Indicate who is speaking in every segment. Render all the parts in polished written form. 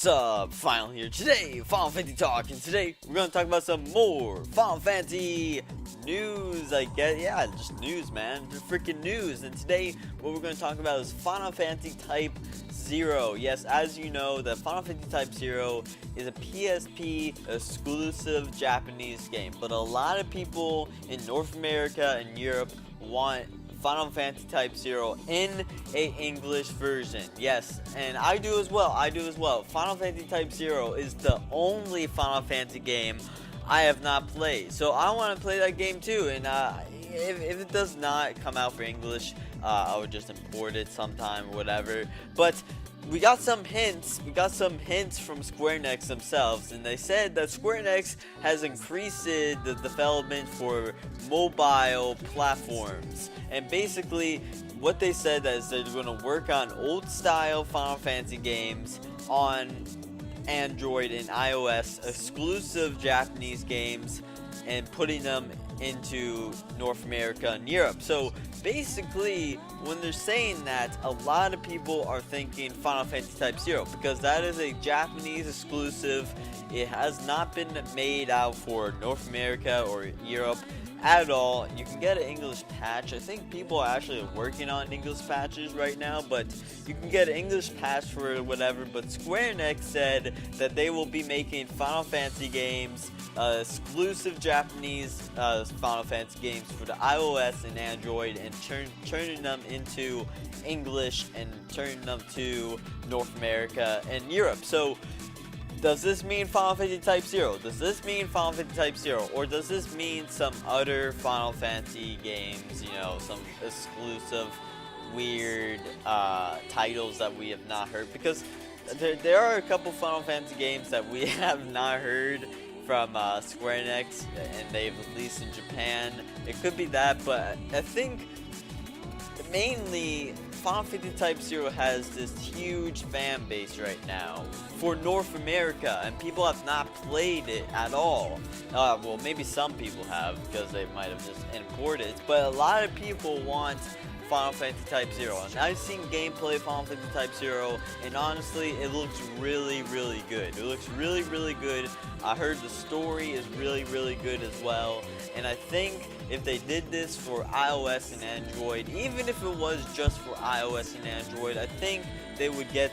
Speaker 1: What's up? Final here today, Final Fantasy Talk, and today we're going to talk about some more Final Fantasy news, I guess. Yeah, just news, man. Just freaking news. And today, what we're going to talk about is Final Fantasy Type 0. Yes, as you know, the Final Fantasy Type 0 is a PSP exclusive Japanese game, but a lot of people in North America and Europe want Final Fantasy Type 0 in a English version. Yes, and I do as well. Final Fantasy Type 0 is the only Final Fantasy game I have not played. So I want to play that game too. And if it does not come out for English, I would just import it sometime or whatever. But we got some hints from Square Enix themselves, and they said that Square Enix has increased the development for mobile platforms. And basically, what they said is they're going to work on old-style Final Fantasy games on Android and iOS, exclusive Japanese games, and putting them into North America and Europe. So basically, when they're saying that, a lot of people are thinking Final Fantasy Type 0 because that is a Japanese exclusive. It has not been made out for North America or Europe at all. You can get an English patch. I think people are actually working on English patches right now, but you can get an English patch for whatever. But Square Enix said that they will be making Final Fantasy games, exclusive Japanese Final Fantasy games for the iOS and Android, and turning them into English and turning them to North America and Europe. So does this mean Final Fantasy Type 0? Does this mean Final Fantasy Type 0? Or does this mean some other Final Fantasy games, you know, some exclusive, weird titles that we have not heard? Because there are a couple Final Fantasy games that we have not heard from Square Enix, and they've released in Japan. It could be that, but I think mainly Final Fantasy Type 0 has this huge fan base right now for North America, and people have not played it at all. Well, maybe some people have because they might have just imported it, but a lot of people want Final Fantasy Type 0. And I've seen gameplay of Final Fantasy Type 0, and honestly, it looks really, really good. It looks really, really good. I heard the story is really, really good as well. And I think if they did this for iOS and Android, even if it was just for iOS and Android, I think they would get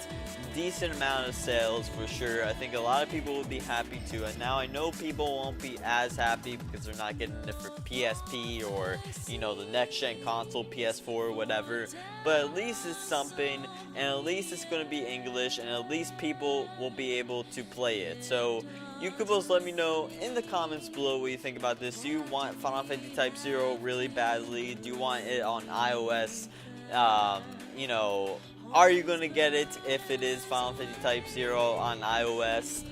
Speaker 1: decent amount of sales for sure. I think a lot of people would be happy too. And now I know people won't be as happy because they're not getting it for PSP or, you know, the next gen console, PS4 or whatever. But at least it's something, and at least it's going to be English, and at least people will be able to play it. So you could both let me know in the comments below what you think about this. Do you want Final Fantasy Type 0 really badly? Do you want it on iOS? You know, are you going to get it if it is Final Fantasy Type 0 on iOS?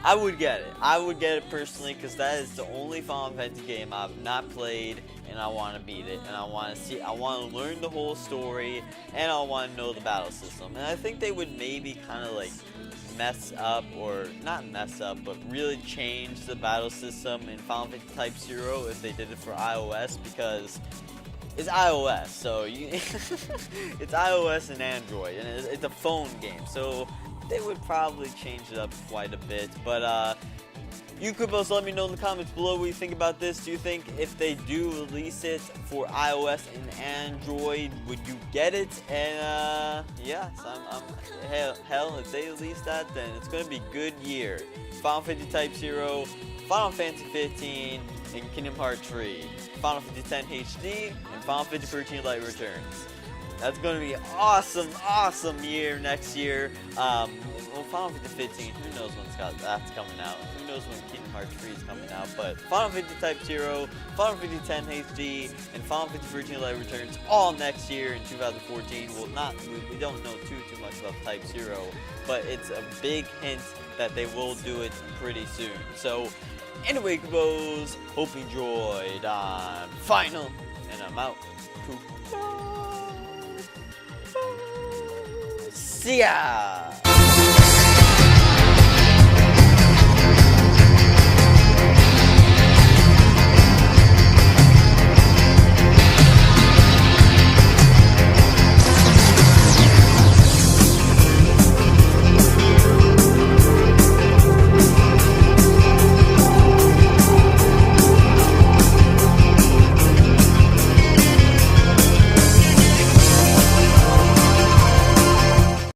Speaker 1: I would get it. I would get it personally because that is the only Final Fantasy game I've not played, and I want to beat it, and I want to learn the whole story, and I want to know the battle system. And I think they would maybe kind of like mess up, or not mess up, but really change the battle system in Final Fantasy Type 0 if they did it for iOS, because it's iOS, so it's iOS and Android, and it's a phone game, so they would probably change it up quite a bit. But you could both let me know in the comments below what you think about this. Do you think if they do release it for iOS and Android, would you get it? And yeah, so hell, if they release that, then it's gonna be a good year. Final Fantasy Type 0, Final Fantasy 15, and Kingdom Hearts 3, Final Fantasy X HD, and Final Fantasy 13 Light Returns. That's going to be an awesome year next year. Well, Final Fantasy 15, who knows when that's coming out. Who knows when Kingdom Hearts 3 is coming out. But Final Fantasy Type 0, Final Fantasy X HD, and Final Fantasy 13 Light Returns all next year in 2014. Well, we don't know too much about Type 0, but it's a big hint that they will do it pretty soon. So anyway, guys, hope you enjoyed. I'm Final, and I'm out. See ya!